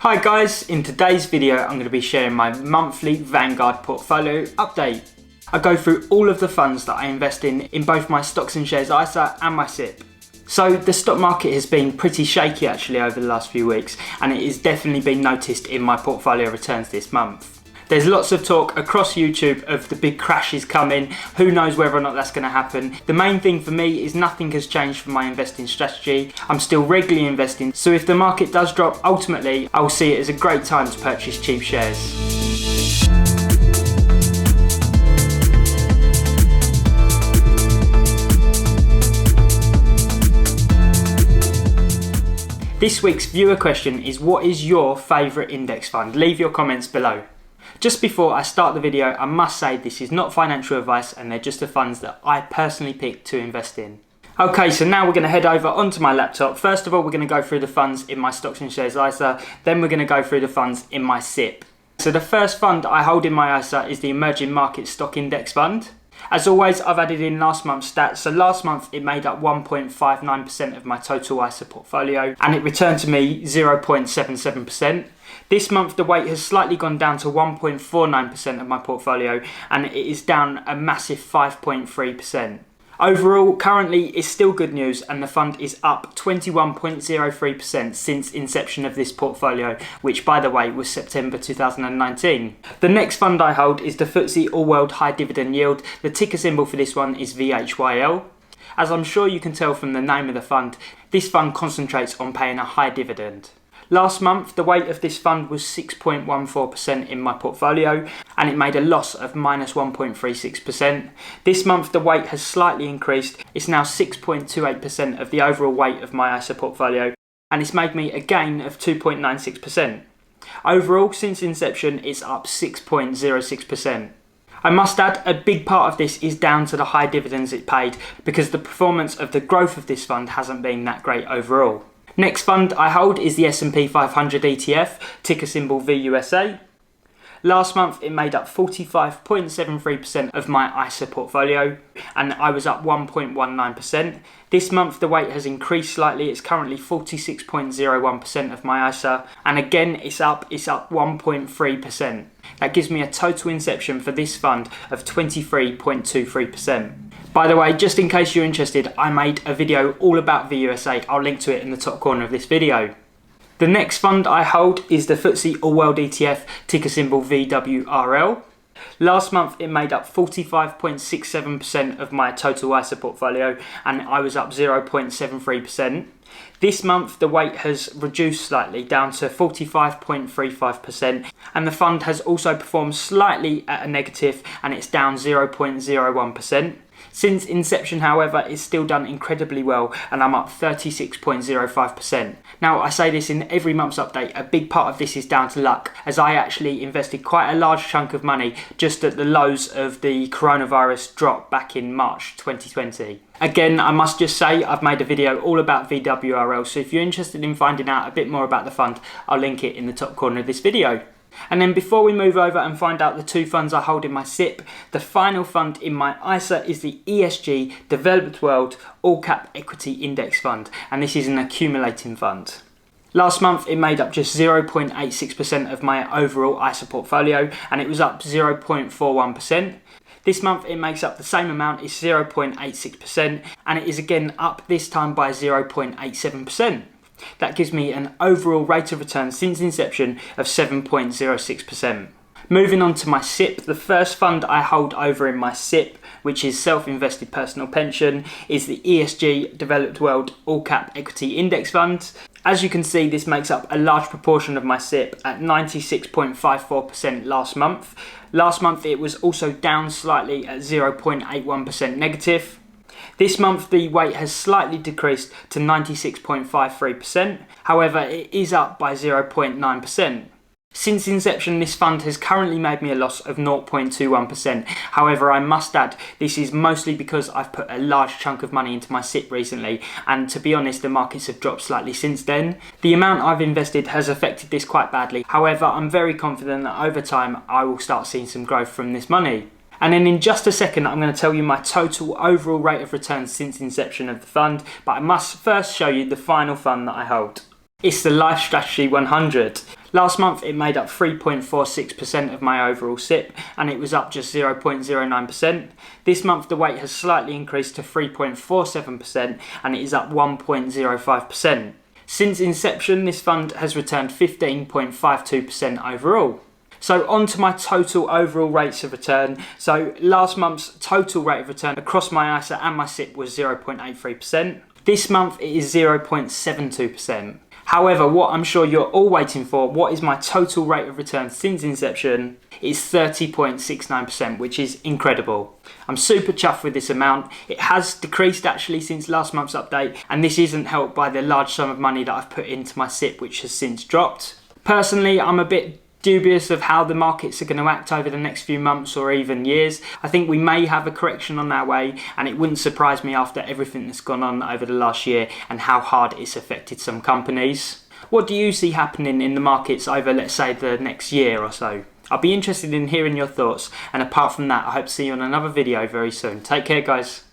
Hi guys, in today's video I'm going to be sharing my monthly Vanguard portfolio update. I go through all of the funds that I invest in both my stocks and shares ISA and my SIPP. So the stock market has been pretty shaky actually over the last few weeks, and it has definitely been noticed in my portfolio returns this month. There's lots of talk across YouTube of the big crashes coming. Who knows whether or not that's going to happen. The main thing for me is nothing has changed for my investing strategy. I'm still regularly investing, so if the market does drop, ultimately I will see it as a great time to purchase cheap shares. This week's viewer question is, what is your favourite index fund? Leave your comments below. Just before I start the video, I must say this is not financial advice and they're just the funds that I personally picked to invest in. Okay, so now we're going to head over onto my laptop. First of all, we're going to go through the funds in my stocks and shares ISA, then we're going to go through the funds in my SIPP. So the first fund I hold in my ISA is the Emerging Market Stock Index Fund. As always, I've added in last month's stats. So last month it made up 1.59% of my total ISA portfolio and it returned to me 0.77%. This month the weight has slightly gone down to 1.49% of my portfolio and it is down a massive 5.3%. Overall, currently it's still good news and the fund is up 21.03% since inception of this portfolio, which by the way was September 2019. The next fund I hold is the FTSE All World High Dividend Yield. The ticker symbol for this one is VHYL. As I'm sure you can tell from the name of the fund, this fund concentrates on paying a high dividend. Last month, the weight of this fund was 6.14% in my portfolio and it made a loss of minus 1.36%. This month, the weight has slightly increased. It's now 6.28% of the overall weight of my ISA portfolio and it's made me a gain of 2.96%. Overall, since inception, it's up 6.06%. I must add, a big part of this is down to the high dividends it paid because the performance of the growth of this fund hasn't been that great overall. Next fund I hold is the S&P 500 ETF, ticker symbol VUSA. Last month it made up 45.73% of my ISA portfolio and I was up 1.19%. This month the weight has increased slightly, it's currently 46.01% of my ISA and again it's up 1.3%. That gives me a total inception for this fund of 23.23%. By the way, just in case you're interested, I made a video all about VUSA. I'll link to it in the top corner of this video. The next fund I hold is the FTSE All World ETF, ticker symbol VWRL. Last month it made up 45.67% of my total ISA portfolio and I was up 0.73%. This month the weight has reduced slightly down to 45.35% and the fund has also performed slightly at a negative and it's down 0.01%. Since inception, however, it's still done incredibly well and I'm up 36.05%. Now, I say this in every month's update, a big part of this is down to luck, as I actually invested quite a large chunk of money just at the lows of the coronavirus drop back in March 2020. Again, I must just say I've made a video all about VWRL, so if you're interested in finding out a bit more about the fund, I'll link it in the top corner of this video. And then before we move over and find out the two funds I hold in my SIPP, the final fund in my ISA is the ESG Developed World All Cap Equity Index Fund, and this is an accumulating fund. Last month it made up just 0.86% of my overall ISA portfolio and it was up 0.41%. This month it makes up the same amount, it's 0.86%, and it is again up this time by 0.87%. That gives me an overall rate of return since inception of 7.06%. Moving on to my SIPP, the first fund I hold over in my SIPP, which is self-invested personal pension, is the ESG Developed World All Cap Equity Index Fund. As you can see, this makes up a large proportion of my SIPP at 96.54% last month. Last month it was also down slightly at 0.81% negative. This month the weight has slightly decreased to 96.53%, however it is up by 0.9%. Since inception, this fund has currently made me a loss of 0.21%. However, I must add, this is mostly because I've put a large chunk of money into my SIPP recently, and to be honest, the markets have dropped slightly since then. The amount I've invested has affected this quite badly. However, I'm very confident that over time, I will start seeing some growth from this money. And then in just a second, I'm going to tell you my total overall rate of return since inception of the fund, but I must first show you the final fund that I hold. It's the Life Strategy 100. Last month it made up 3.46% of my overall SIPP and it was up just 0.09%. This month the weight has slightly increased to 3.47% and it is up 1.05%. Since inception, this fund has returned 15.52% overall. So on to my total overall rates of return. So last month's total rate of return across my ISA and my SIPP was 0.83%. This month it is 0.72%. However, what I'm sure you're all waiting for, what is my total rate of return since inception, is 30.69%, which is incredible. I'm super chuffed with this amount. It has decreased actually since last month's update, and this isn't helped by the large sum of money that I've put into my SIPP, which has since dropped. Personally, I'm a bit dubious of how the markets are going to act over the next few months or even years. I think we may have a correction on our way, and it wouldn't surprise me after everything that's gone on over the last year and how hard it's affected some companies. What do you see happening in the markets over, let's say, the next year or so? I'll be interested in hearing your thoughts, and apart from that, I hope to see you on another video very soon. Take care, guys.